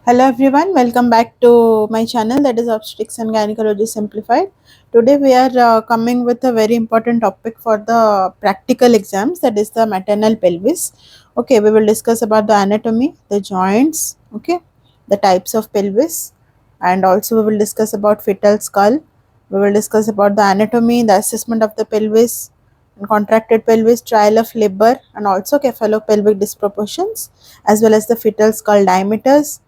Hello everyone, welcome back to my channel, that is Obstetrics and Gynaecology Simplified. Today we are coming with a very important topic for the practical exams, that is the maternal pelvis. Okay, we will discuss about the anatomy, the joints, okay, the types of pelvis, and also we will discuss about fetal skull. We will discuss about the anatomy, the assessment of the pelvis, and contracted pelvis, trial of labor, and also cephalopelvic disproportions, as well as the fetal skull diameters.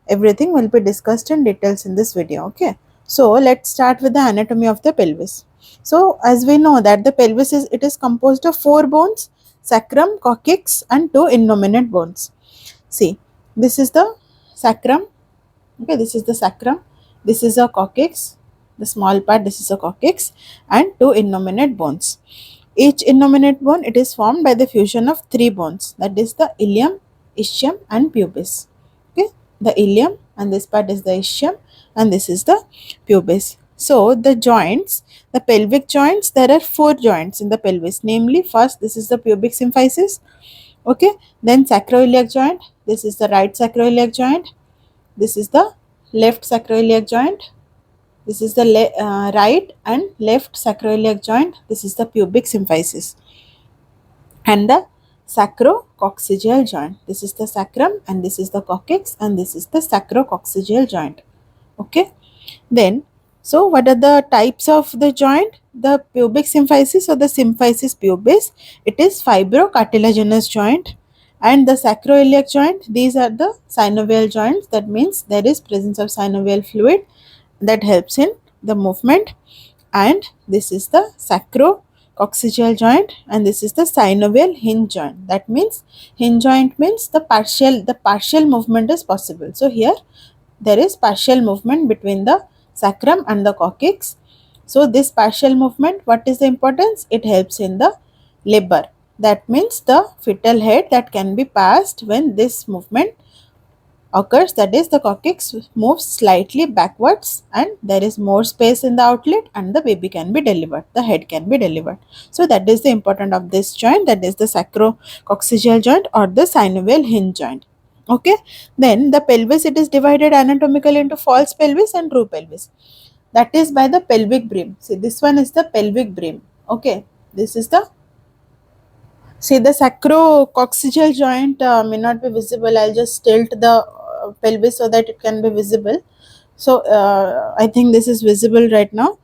Everything will be discussed in details in this video. Okay, so let's start with the anatomy of the pelvis. So as we know that the pelvis is composed of four bones: sacrum, coccyx, and two innominate bones. See, this is the sacrum. Okay, this is the sacrum, this is a coccyx, the small part, this is a coccyx, and two innominate bones. Each innominate bone, it is formed by the fusion of three bones, that is the ilium, ischium, and pubis. Okay, the ilium, and this part is the ischium, and this is the pubis. So the joints, the pelvic joints, there are four joints in the pelvis, namely first this is the pubic symphysis. Okay, then sacroiliac joint, this is the right sacroiliac joint, this is the left sacroiliac joint, this is the right and left sacroiliac joint, this is the pubic symphysis, and the sacrococcygeal joint, this is the sacrum, and this is the coccyx, and this is the sacrococcygeal joint. Okay, then so what are the types of the joint? The pubic symphysis or the symphysis pubis, it is fibrocartilaginous joint, and the sacroiliac joint, these are the synovial joints, that means there is presence of synovial fluid that helps in the movement, and this is the sacrococcygeal joint, and this is the synovial hinge joint. That means hinge joint means the partial movement is possible. So here there is partial movement between the sacrum and the coccyx. So this partial movement, what is the importance? It helps in the labor. That means the fetal head that can be passed when this movement occurs, that is the coccyx moves slightly backwards and there is more space in the outlet and the baby can be delivered, the head can be delivered. So that is the importance of this joint, that is the sacrococcygeal joint or the synovial hinge joint. Okay, then the pelvis, it is divided anatomically into false pelvis and true pelvis, that is by the pelvic brim. See, this one is the pelvic brim. Okay, this is the, see, the sacrococcygeal joint may not be visible. I'll just tilt the pelvis so that it can be visible. So I think this is visible right now.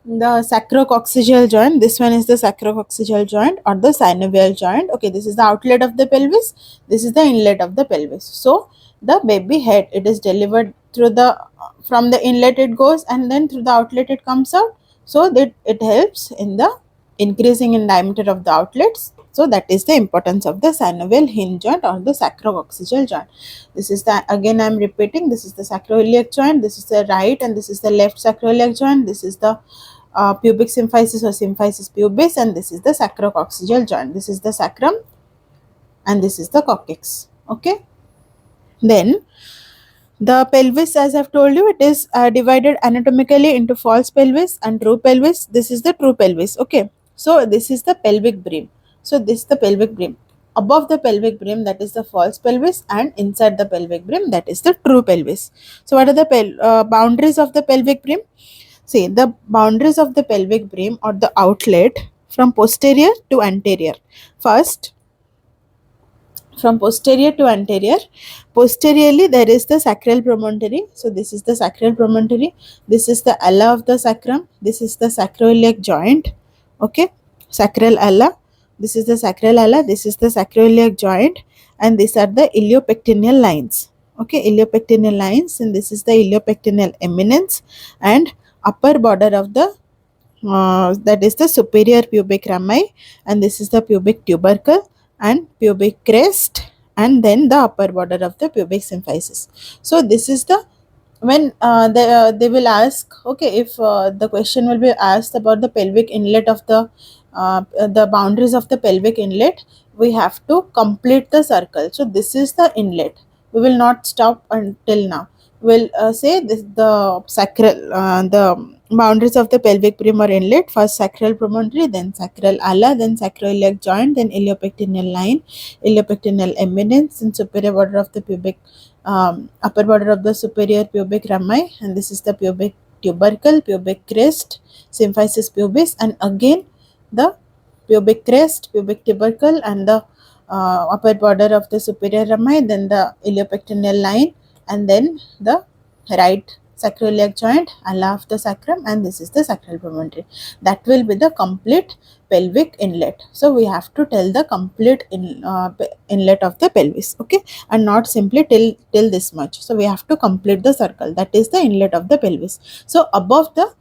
The sacrococcygeal joint, this one is the sacrococcygeal joint or the synovial joint. Okay, this is the outlet of the pelvis. This is the inlet of the pelvis. So the baby head, it is delivered through the, from the inlet it goes and then through the outlet it comes out. So that it helps in the increasing in diameter of the outlets. So that is the importance of the synovial hinge joint or the sacrococcygeal joint. This is the, again I am repeating, this is the sacroiliac joint, this is the right and this is the left sacroiliac joint, this is the pubic symphysis or symphysis pubis, and this is the sacrococcygeal joint, this is the sacrum and this is the coccyx. Okay, then the pelvis, as I've told you, it is divided anatomically into false pelvis and true pelvis. This is the true pelvis. Okay, so this is the pelvic brim. So this is the pelvic brim. Above the pelvic brim, that is the false pelvis, and inside the pelvic brim, that is the true pelvis. So what are the boundaries of the pelvic brim? See, the boundaries of the pelvic brim or the outlet from posterior to anterior. First, from posterior to anterior, posteriorly there is the sacral promontory. So this is the sacral promontory, this is the ala of the sacrum, this is the sacroiliac joint. Okay, sacral ala, this is the sacral ala, this is the sacroiliac joint, and these are the iliopectineal lines. Okay, iliopectineal lines, and this is the iliopectineal eminence and upper border of the that is the superior pubic rami, and this is the pubic tubercle and pubic crest, and then the upper border of the pubic symphysis. So this is the, when they will ask, okay, if the question will be asked about the pelvic inlet of the boundaries of the pelvic inlet, we have to complete the circle. So this is the inlet, we will not stop until now. We'll say this, the sacral, the boundaries of the pelvic brim or inlet: first sacral promontory, then sacral ala, then sacroiliac joint, then iliopectineal line, iliopectineal eminence, and superior border of the pubic upper border of the superior pubic rami, and this is the pubic tubercle, pubic crest, symphysis pubis, and again the pubic crest, pubic tubercle, and the upper border of the superior rami, then the iliopectineal line, and then the right sacroiliac joint, ala of the sacrum, and this is the sacral promontory. That will be the complete pelvic inlet. So we have to tell the complete inlet of the pelvis, okay, and not simply till this much. So we have to complete the circle. That is the inlet of the pelvis. So above the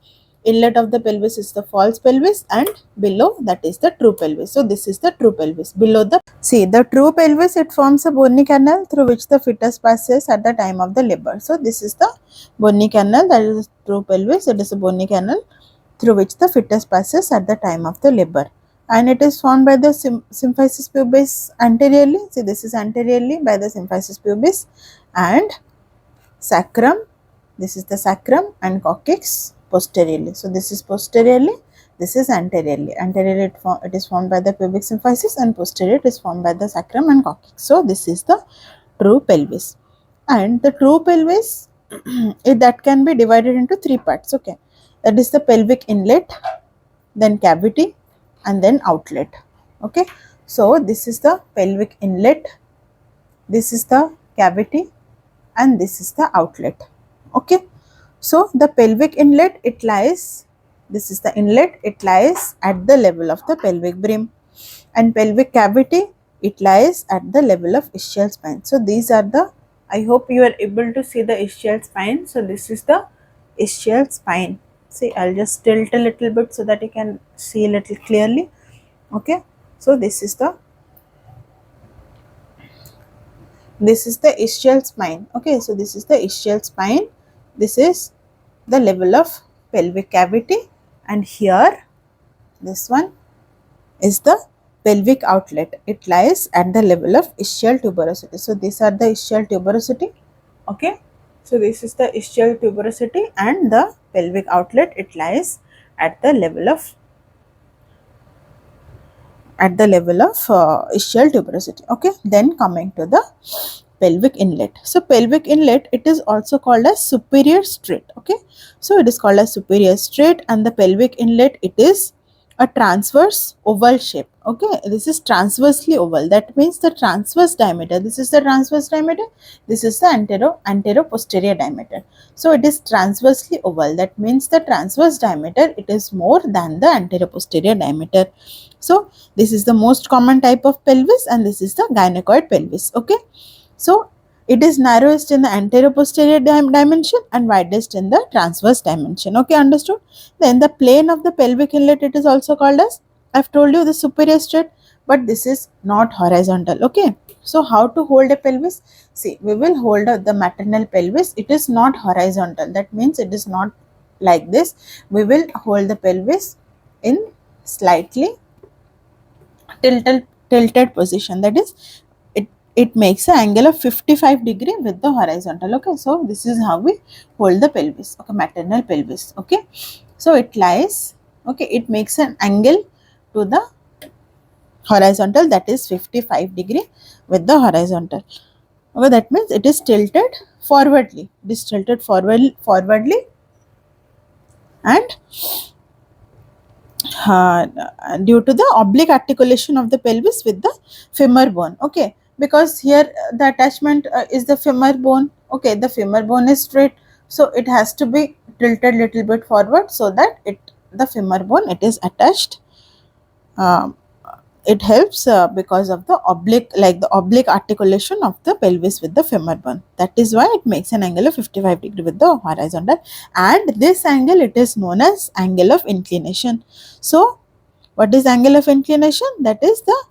inlet of the pelvis is the false pelvis, and below that is the true pelvis. So this is the true pelvis. Below the, see, the true pelvis, it forms a bony canal through which the fetus passes at the time of the labor. So this is the bony canal, that is true pelvis. It is a bony canal through which the fetus passes at the time of the labor, and it is formed by the symphysis pubis anteriorly. See, this is anteriorly by the symphysis pubis, and sacrum, this is the sacrum, and coccyx posteriorly. So this is posteriorly, this is anteriorly. Anteriorly it is formed by the pubic symphysis, and posterior it is formed by the sacrum and coccyx. So this is the true pelvis. And the true pelvis that can be divided into three parts, okay. That is the pelvic inlet, then cavity, and then outlet, okay. So this is the pelvic inlet, this is the cavity, and this is the outlet, okay. So the pelvic inlet, it lies, this is the inlet, it lies at the level of the pelvic brim, and pelvic cavity, it lies at the level of ischial spine. So these are the, I hope you are able to see the ischial spine. So this is the ischial spine. See, I'll just tilt a little bit so that you can see a little clearly, okay. So this is the ischial spine, okay. So this is the ischial spine, this is the level of pelvic cavity, and here this one is the pelvic outlet, it lies at the level of ischial tuberosity. So these are the ischial tuberosity, okay. So this is the ischial tuberosity, and the pelvic outlet, it lies at the level of ischial tuberosity, okay. Then coming to the pelvic inlet. So pelvic inlet, it is also called as superior straight, okay. So it is called as superior straight, and the pelvic inlet, it is a transverse oval shape, okay. This is transversely oval, that means the transverse diameter, this is the transverse diameter, this is the antero posterior diameter. So it is transversely oval, that means the transverse diameter, it is more than the antero posterior diameter. So this is the most common type of pelvis, and this is the gynecoid pelvis, okay. So it is narrowest in the anterior-posterior dimension and widest in the transverse dimension. Okay, understood? Then the plane of the pelvic inlet, it is also called as, I've told you, the superior straight, but this is not horizontal. Okay. So how to hold a pelvis? See, we will hold the maternal pelvis. It is not horizontal. That means it is not like this. We will hold the pelvis in slightly tilted position. That is, it makes an angle of 55 degree with the horizontal, okay. So this is how we hold the pelvis, okay, maternal pelvis, okay. So it lies, okay, it makes an angle to the horizontal, that is 55 degree with the horizontal, okay. That means it is tilted forwardly, forwardly, and uh, due to the oblique articulation of the pelvis with the femur bone, okay. Because here the attachment is the femur bone, okay. The femur bone is straight, so it has to be tilted little bit forward, so that the femur bone, it is attached. um, it helps because of the oblique articulation of the pelvis with the femur bone. That is why it makes an angle of 55 degree with the horizontal, and this angle, it is known as angle of inclination. So what is angle of inclination? That is the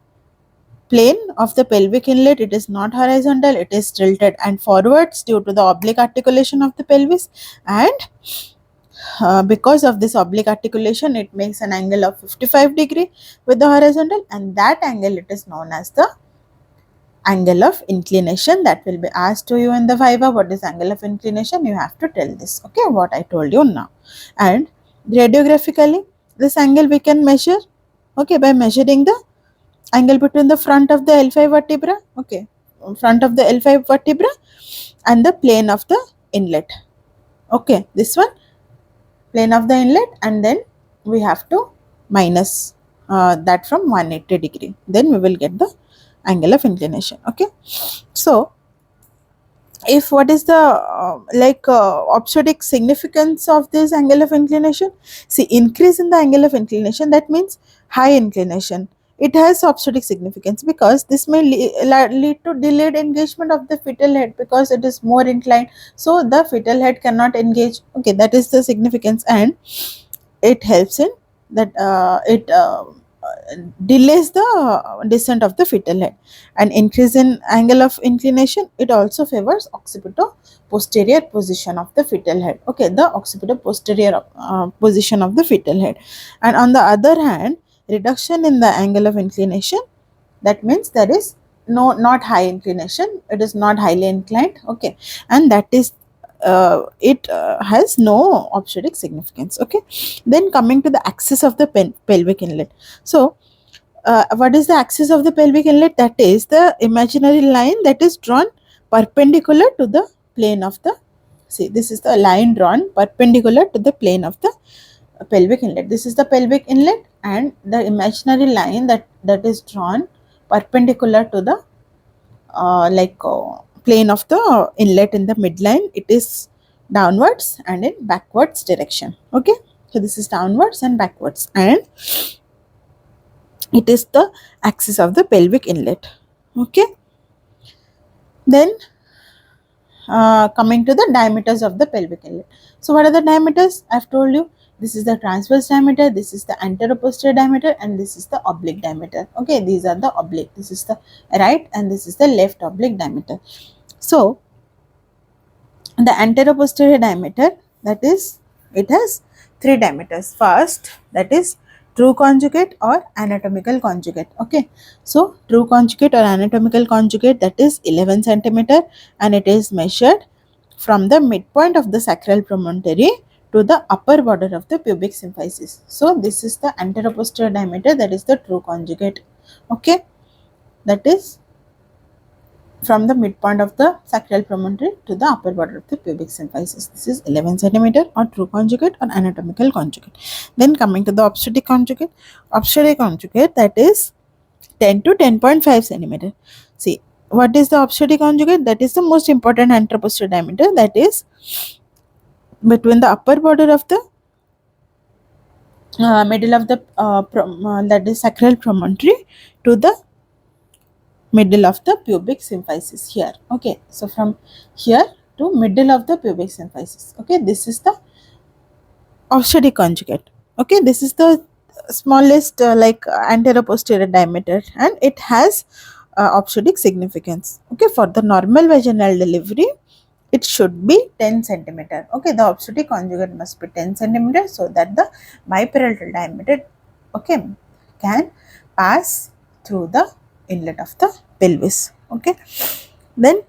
plane of the pelvic inlet, it is not horizontal, it is tilted and forwards due to the oblique articulation of the pelvis, and because of this oblique articulation, it makes an angle of 55 degree with the horizontal, and that angle, it is known as the angle of inclination. That will be asked to you in the viva. What is angle of inclination? You have to tell this, okay, what I told you now. And radiographically, this angle we can measure, okay, by measuring the angle between the front of the L5 vertebra, okay. front of the L5 vertebra and the plane of the inlet. Okay, this one, plane of the inlet, and then we have to minus that from 180 degree, then we will get the angle of inclination. Okay, so if what is the obstetric significance of this angle of inclination? See, increase in the angle of inclination, that means high inclination, it has obstetric significance because this may lead to delayed engagement of the fetal head because it is more inclined, so the fetal head cannot engage. Okay, that is the significance, and it helps in that it delays the descent of the fetal head. And increase in angle of inclination, it also favors occipito posterior position of the fetal head. Okay, the occipito posterior position of the fetal head. And on the other hand, reduction in the angle of inclination, that means there is not high inclination, it is not highly inclined. Okay, and that is it has no obstetric significance. Okay, then coming to the axis of the pelvic inlet. So what is the axis of the pelvic inlet? That is the imaginary line that is drawn perpendicular to the plane of the, see, this is the line drawn perpendicular to the plane of the pelvic inlet. This is the pelvic inlet, and the imaginary line that is drawn perpendicular to the plane of the inlet in the midline, it is downwards and in backwards direction. Okay, so this is downwards and backwards, and it is the axis of the pelvic inlet. Okay, then coming to the diameters of the pelvic inlet. So what are the diameters? I've told you, this is the transverse diameter, this is the anteroposterior diameter, and this is the oblique diameter. Okay, these are the oblique, this is the right and this is the left oblique diameter. So the anteroposterior diameter, that is, it has three diameters. First, that is true conjugate or anatomical conjugate. Okay, so true conjugate or anatomical conjugate, that is 11 centimeter, and it is measured from the midpoint of the sacral promontory to the upper border of the pubic symphysis. So this is the anteroposterior diameter, that is the true conjugate. Okay, that is from the midpoint of the sacral promontory to the upper border of the pubic symphysis. This is 11 centimeter or true conjugate or anatomical conjugate. Then coming to the obstetric conjugate. Obstetric conjugate, that is 10 to 10.5 centimeter. See, what is the obstetric conjugate? That is the most important anteroposterior diameter, that is between the upper border of the middle of the that is sacral promontory to the middle of the pubic symphysis here. Okay, so from here to middle of the pubic symphysis. Okay, this is the obstetric conjugate. Okay, this is the smallest anteroposterior diameter, and it has obstetric significance. Okay, for the normal vaginal delivery, it should be 10 centimeter. Okay, the obstetric conjugate must be 10 centimeter so that the biparietal diameter, okay, can pass through the inlet of the pelvis. Okay, then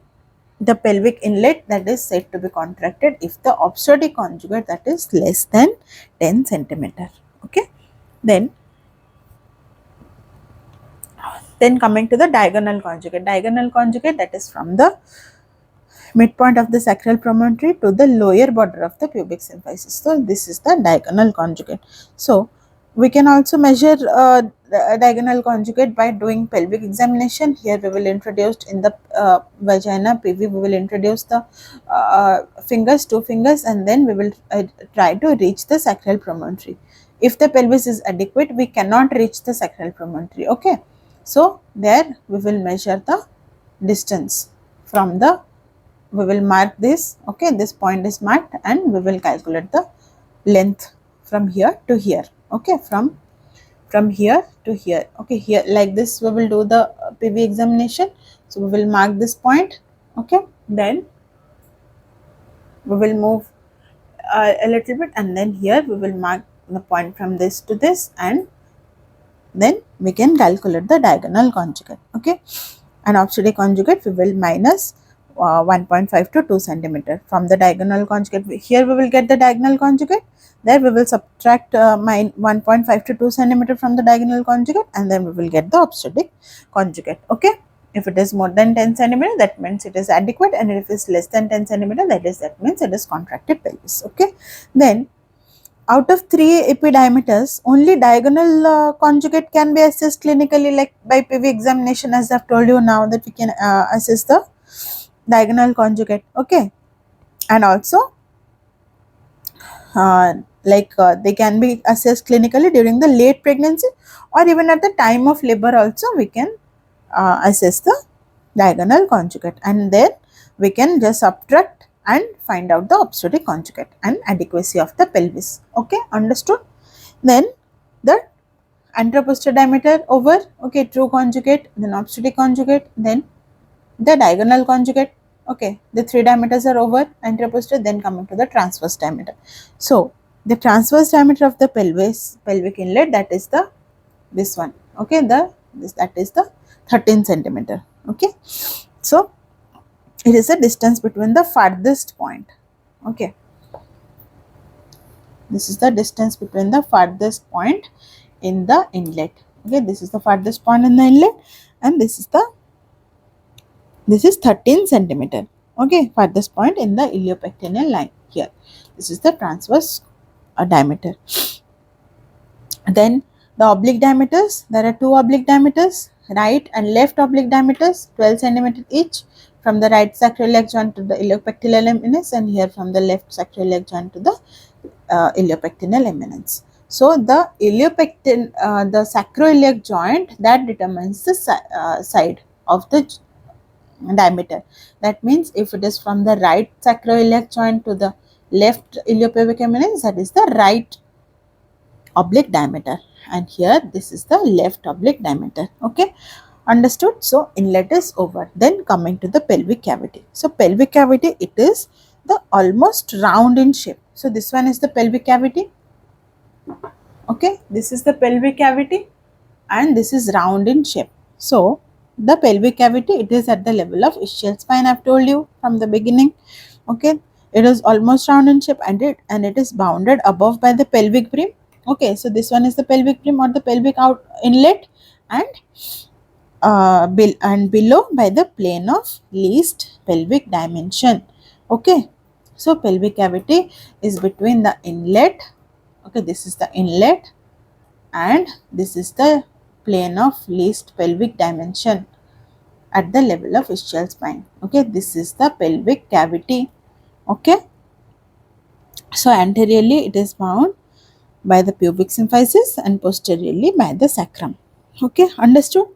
the pelvic inlet, that is said to be contracted if the obstetric conjugate, that is less than 10 centimeter. Okay, then coming to the diagonal conjugate. Diagonal conjugate, that is from the midpoint of the sacral promontory to the lower border of the pubic symphysis. So this is the diagonal conjugate. So we can also measure the diagonal conjugate by doing pelvic examination. Here we will introduce in the vagina PV, we will introduce the fingers, two fingers, and then we will try to reach the sacral promontory. If the pelvis is adequate, we cannot reach the sacral promontory. Okay, so there we will measure the distance from the, we will mark this. Okay, this point is marked, and we will calculate the length from here to here. Okay, from here to here. Okay, here like this we will do the PV examination. So we will mark this point. Okay, then we will move a little bit, and then here we will mark the point from this to this, and then we can calculate the diagonal conjugate. Okay, and obstetric conjugate we will minus 1.5 to 2 centimeter from the diagonal conjugate. Here we will get the diagonal conjugate, there we will subtract 1.5 to 2 centimeter from the diagonal conjugate, and then we will get the obstetric conjugate. Okay, If it is more than 10 centimeter, that means it is adequate, and if it is less than 10 centimeter, that means it is contracted pelvis. Okay. Then out of 3 epidiameters, only diagonal conjugate can be assessed clinically, like by PV examination, as I have told you now that we can assess the diagonal conjugate. Okay. And also they can be assessed clinically during the late pregnancy, or even at the time of labor also we can assess the diagonal conjugate, and then we can just subtract and find out the obstetric conjugate and adequacy of the pelvis. Okay, understood? Then the anteroposterior diameter over, okay, true conjugate, then obstetric conjugate, then the diagonal conjugate. Okay, the 3 diameters are over, anteroposterior, then coming to the transverse diameter. So the transverse diameter of the pelvic inlet, that is the this one. Okay, that is the 13 centimeter. Okay, so it is the distance between the farthest point. Okay, this is the distance between the farthest point in the inlet. Okay, this is the farthest point in the inlet, and this is 13 centimeter. Okay, farthest point in the iliopectineal line here. This is the transverse diameter. Then the oblique diameters, there are 2 oblique diameters, right and left oblique diameters, 12 centimeter each, from the right sacroiliac joint to the iliopectineal eminence, and here from the left sacroiliac joint to the iliopectineal eminence. So the the sacroiliac joint, that determines the side of the diameter. That means if it is from the right sacroiliac joint to the left iliopubic eminence, that is the right oblique diameter, and here this is the left oblique diameter. Okay, understood? So inlet is over. Then coming to the pelvic cavity. So pelvic cavity, it is the almost round in shape. So this one is the pelvic cavity. Okay, this is the pelvic cavity, and this is round in shape. So the pelvic cavity, it is at the level of ischial spine, I've told you from the beginning. Okay, it is almost round in shape, and it is bounded above by the pelvic brim. Okay, so this one is the pelvic brim or the pelvic out inlet, and below by the plane of least pelvic dimension. Okay, so pelvic cavity is between the inlet. Okay, this is the inlet, and this is the plane of least pelvic dimension at the level of ischial spine. Okay, this is the pelvic cavity. Okay, so anteriorly it is bound by the pubic symphysis and posteriorly by the sacrum. Okay, understood?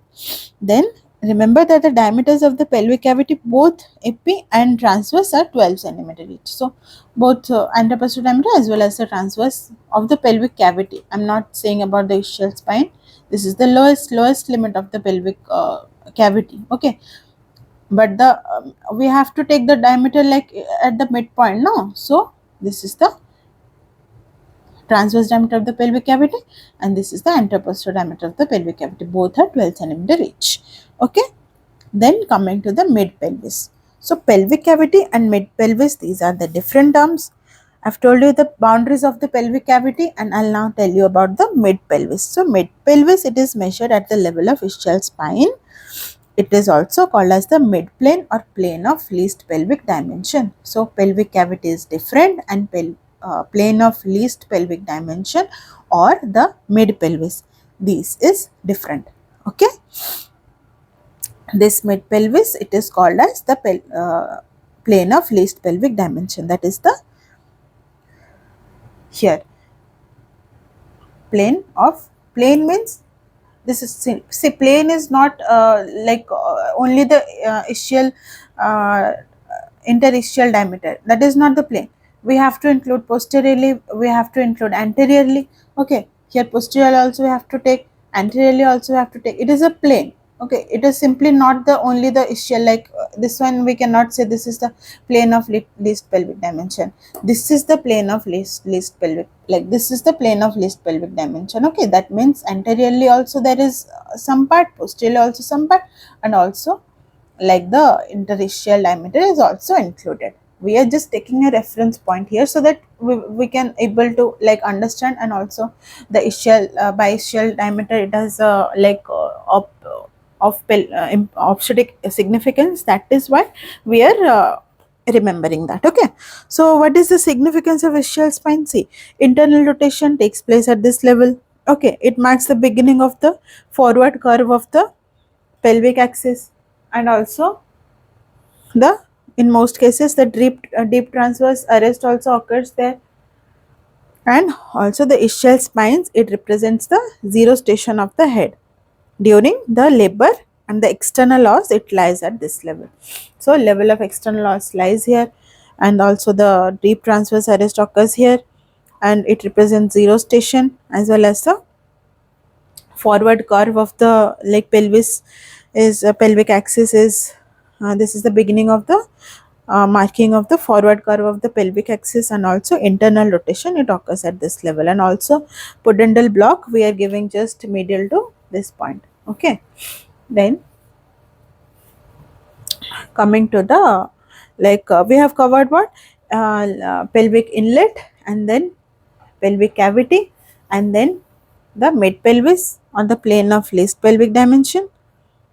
Then remember that the diameters of the pelvic cavity, both epi and transverse, are 12 centimeter each. So both anteroposterior diameter as well as the transverse of the pelvic cavity. I am not saying about the ischial spine. This is the lowest limit of the pelvic cavity. Okay, but the we have to take the diameter like at the midpoint, no? So this is the transverse diameter of the pelvic cavity, and this is the anteroposterior diameter of the pelvic cavity. Both are 12 centimeter each. Okay, then coming to the mid pelvis. So pelvic cavity and mid pelvis, these are the different terms. I've told you the boundaries of the pelvic cavity, and I'll now tell you about the mid pelvis. So mid pelvis, it is measured at the level of ischial spine. It is also called as the mid plane or plane of least pelvic dimension. So pelvic cavity is different, and plane of least pelvic dimension or the mid pelvis, this is different. Okay, this mid pelvis, it is called as the plane of least pelvic dimension. That is the here plane means this is, see, plane is not only the ischial interischial diameter. That is not the plane. We have to include posteriorly, we have to include anteriorly. Okay, here posteriorly also we have to take, anteriorly also we have to take. It is a plane. Okay, it is simply not the only the ischial, like this one we cannot say this is the plane of least pelvic dimension. This is the plane of least pelvic, like this is the plane of least pelvic dimension. Okay, that means anteriorly also there is some part, posteriorly also some part, and also like the interischial diameter is also included. We are just taking a reference point here so that we can able to like understand, and also the ischial biischial diameter, it has of obstetric significance. That is why we are remembering that. Okay, so what is the significance of ischial spine? See, internal rotation takes place at this level. Okay, it marks the beginning of the forward curve of the pelvic axis, and also the, in most cases, the deep transverse arrest also occurs there. And also the ischial spines, it represents the zero station of the head during the labor, and the external os, it lies at this level. So level of external os lies here, and also the deep transverse arrest occurs here, and it represents zero station, as well as the forward curve of the leg pelvis is pelvic axis is this is the beginning of the marking of the forward curve of the pelvic axis, and also internal rotation, it occurs at this level. And also pudendal block we are giving just medial to this point. Okay, then coming to the, like we have covered what, pelvic inlet, and then pelvic cavity, and then the mid pelvis on the plane of least pelvic dimension.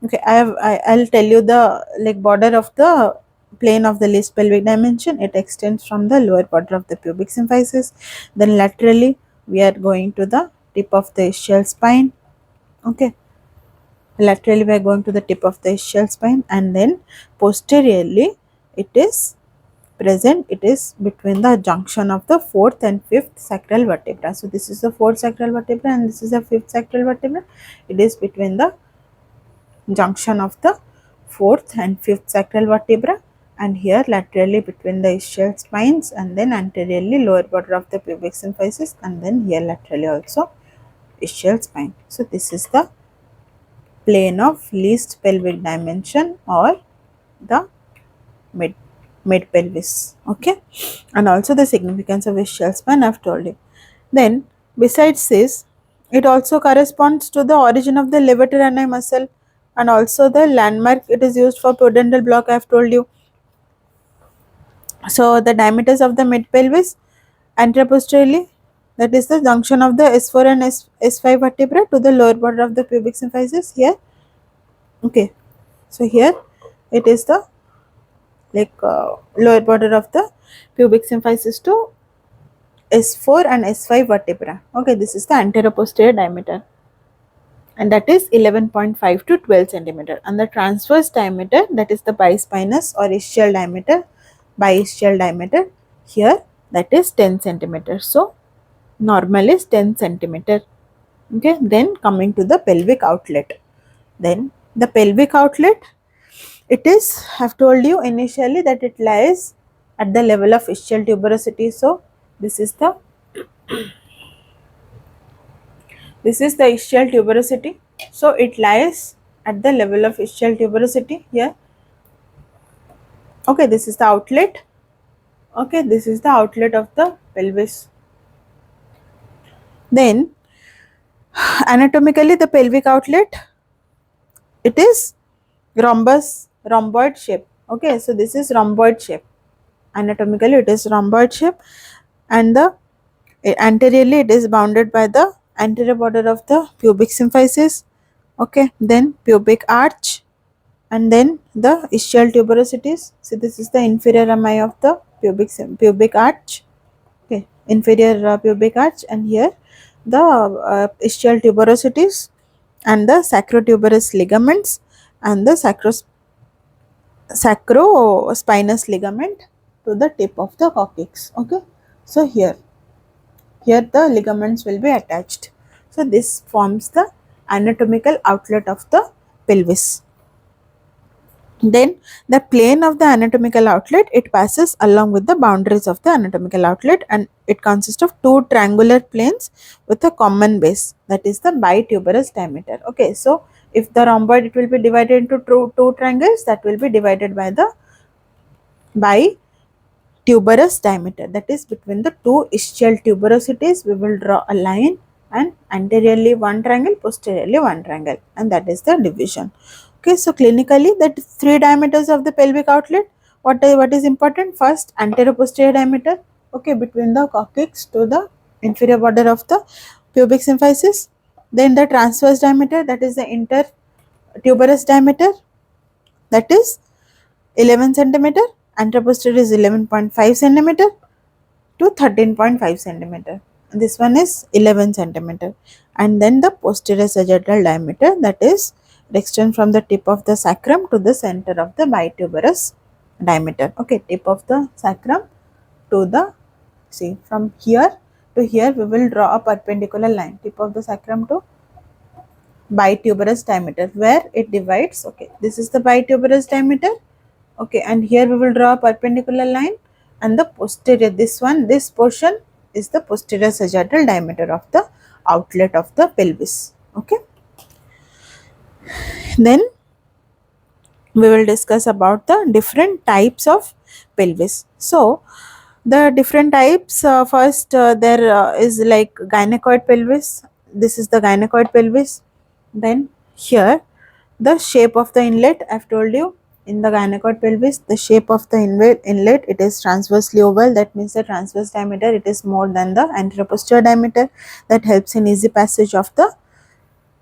Okay, I'll tell you the, like, border of the plane of the least pelvic dimension. It extends from the lower border of the pubic symphysis. Then laterally we are going to the tip of the ischial spine. Okay, laterally we are going to the tip of the ischial spine, and then posteriorly it is present, it is between the junction of the fourth and fifth sacral vertebra. So this is the fourth sacral vertebra, and this is the fifth sacral vertebra. It is between the junction of the fourth and fifth sacral vertebra, and here laterally between the ischial spines, and then anteriorly lower border of the pubic symphysis, and then here laterally also ischial spine. So this is the plane of least pelvic dimension, or the mid pelvis. Okay, and also the significance of ischial spine I've told you. Then besides this, it also corresponds to the origin of the levator ani muscle, and also the landmark it is used for pudendal block, I've told you. So the diameters of the mid pelvis anteroposteriorly, that is the junction of the S4 and S5 vertebra to the lower border of the pubic symphysis here. Okay, so here it is the, like lower border of the pubic symphysis to S4 and S5 vertebra. Okay, this is the anteroposterior diameter, and that is 11.5 to 12 centimeter. And the transverse diameter, that is the bispinous or ischial diameter, biischial diameter here, that is 10 centimeter. So normal is 10 centimeter. Okay, then coming to the pelvic outlet. Then the pelvic outlet, it is, I've told you initially that it lies at the level of ischial tuberosity. So this is the ischial tuberosity. So it lies at the level of ischial tuberosity here. Okay, this is the outlet. Okay, this is the outlet of the pelvis. Then anatomically the pelvic outlet, it is rhomboid shape. Okay, so this is rhomboid shape. Anatomically it is rhomboid shape, and the anteriorly it is bounded by the anterior border of the pubic symphysis. Okay, then pubic arch, and then the ischial tuberosities. So this is the inferior rami of the pubic arch. Okay, inferior pubic arch, and here the ischial tuberosities, and the sacrotuberous ligaments, and the sacrospinous ligament to the tip of the coccyx. Okay, so here the ligaments will be attached. So this forms the anatomical outlet of the pelvis. Then the plane of the anatomical outlet, it passes along with the boundaries of the anatomical outlet, and it consists of two triangular planes with a common base, that is the bituberous diameter. Okay, so if the rhomboid, it will be divided into two triangles, that will be divided by the bituberous diameter, that is between the two ischial tuberosities we will draw a line, and anteriorly one triangle, posteriorly one triangle, and that is the division. Okay, so clinically the three diameters of the pelvic outlet, what is important? First, anteroposterior diameter, okay, between the coccyx to the inferior border of the pubic symphysis. Then the transverse diameter, that is the tuberous diameter, that is 11 centimeter, anteroposterior is 11.5 centimeter to 13.5 centimeter. This one is 11 centimeter. And then the posterior sagittal diameter, that is extend from the tip of the sacrum to the center of the bituberous diameter. Okay, tip of the sacrum to the, see, from here to here we will draw a perpendicular line, tip of the sacrum to bituberous diameter, where it divides. Okay, this is the bituberous diameter. Okay, and here we will draw a perpendicular line, and the posterior, this one, this portion is the posterior sagittal diameter of the outlet of the pelvis. Okay, then we will discuss about the different types of pelvis. So the different types, first there is like gynecoid pelvis. This is the gynecoid pelvis. Then here the shape of the inlet, I've told you, in the gynecoid pelvis, the shape of the inlet, it is transversely oval. That means the transverse diameter, it is more than the anteroposterior diameter. That helps in easy passage of the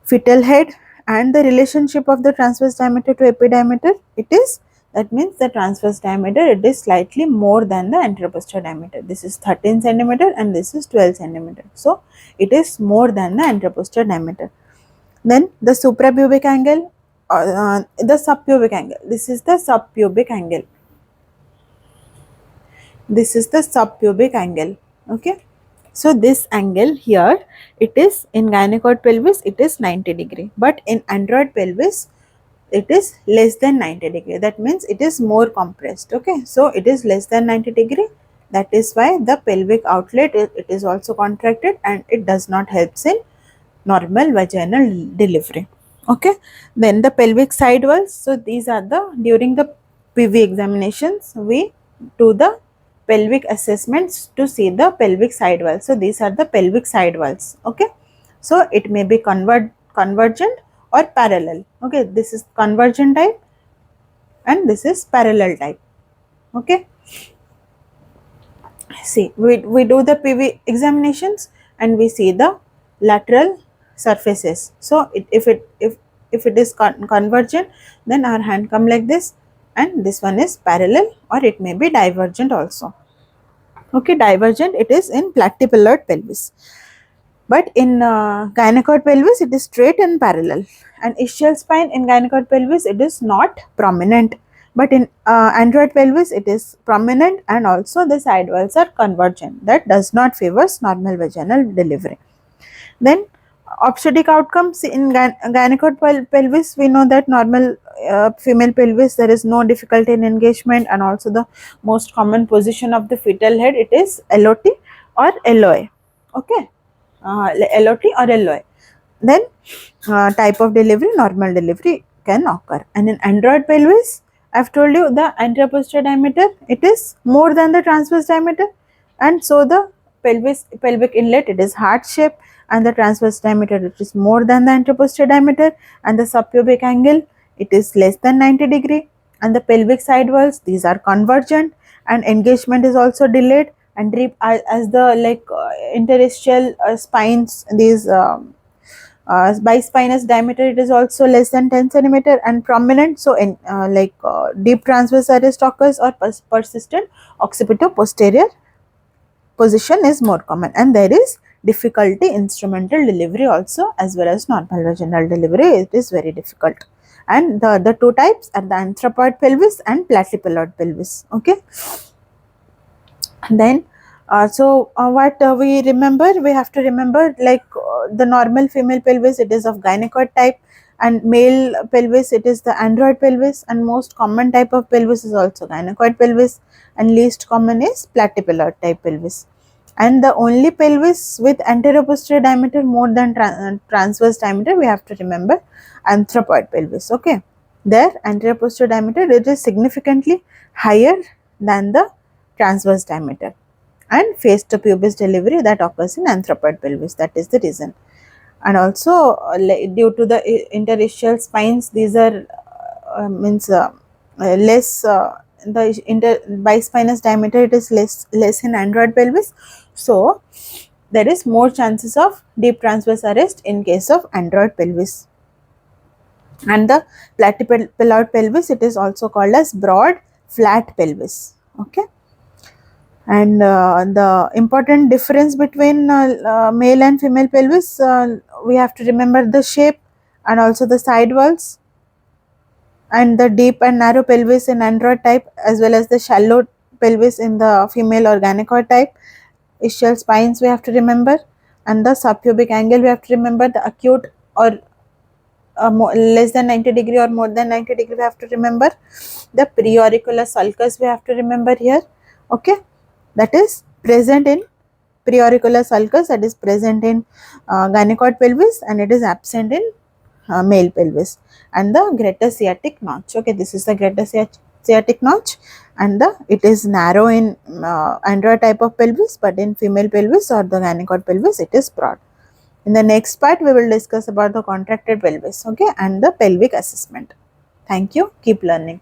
fetal head. And the relationship of the transverse diameter to epidiameter, it is, that means the transverse diameter, it is slightly more than the anteroposterior diameter. This is 13 centimeter and this is 12 centimeter. So it is more than the anteroposterior diameter. Then the suprapubic angle, the subpubic angle. This is the subpubic angle. This is the subpubic angle. Okay. So this angle here, it is in gynecoid pelvis, it is 90 degree. But in android pelvis, it is less than 90 degree. That means it is more compressed. Okay. So it is less than 90 degree. That is why the pelvic outlet, it is also contracted and it does not help in normal vaginal delivery. Okay, then the pelvic side walls. So these are the, during the PV examinations we do the pelvic assessments to see the pelvic side walls. So these are the pelvic side walls. Okay, so it may be convergent or parallel. Okay, this is convergent type and this is parallel type. Okay, see, we do the PV examinations and we see the lateral surfaces. So if it is convergent, then our hand come like this, and this one is parallel, or it may be divergent also. Okay, divergent, it is in platypelloid pelvis. But in gynecoid pelvis, it is straight and parallel. And ischial spine in gynecoid pelvis, it is not prominent. But in android pelvis, it is prominent, and also the side walls are convergent. That does not favors normal vaginal delivery. Then obstetric outcomes in gynecoid pelvis, we know that normal female pelvis, there is no difficulty in engagement, and also the most common position of the fetal head, it is LOT or LOA. Okay, LOT or LOA. Then type of delivery, normal delivery can occur. And in android pelvis, I have told you the anteroposterior diameter, it is more than the transverse diameter, and so the pelvic inlet, it is heart shape, and the transverse diameter, it is more than the anteroposterior diameter, and the subpubic angle, it is less than 90 degree, and the pelvic side walls, these are convergent, and engagement is also delayed, and as the like interstitial spines, these bispinous diameter, it is also less than 10 centimeter and prominent. So in deep transverse arrest occurs, or persistent occipito-posterior position is more common, and there is difficulty instrumental delivery also, as well as normal vaginal delivery, it is very difficult. And the two types are the anthropoid pelvis and platypelloid pelvis. Okay, then what we remember, we have to remember, like the normal female pelvis, it is of gynecoid type, and male pelvis, it is the android pelvis, and most common type of pelvis is also gynecoid pelvis, and least common is platypelloid type pelvis. And the only pelvis with anteroposterior diameter more than transverse diameter, we have to remember anthropoid pelvis. Okay, their anteroposterior diameter, it is significantly higher than the transverse diameter, and face to pubis delivery, that occurs in anthropoid pelvis. That is the reason. And also due to the interstitial spines, these are less, the bispinous diameter, it is less in android pelvis, so there is more chances of deep transverse arrest in case of android pelvis. And the platypelloid pelvis, it is also called as broad flat pelvis. Okay. And the important difference between male and female pelvis, we have to remember the shape and also the side walls, and the deep and narrow pelvis in android type, as well as the shallow pelvis in the female or gynecoid type. Ischial spines we have to remember, and the subpubic angle we have to remember, the acute or less than 90 degree or more than 90 degree we have to remember, the preauricular sulcus we have to remember here. Okay, that is present in preauricular sulcus, that is present in gynecoid pelvis, and it is absent in male pelvis. And the greater sciatic notch, okay, this is the greater sciatic notch, and it is narrow in android type of pelvis, but in female pelvis or the gynecoid pelvis it is broad. In the next part, we will discuss about the contracted pelvis, okay, and the pelvic assessment. Thank you. Keep learning.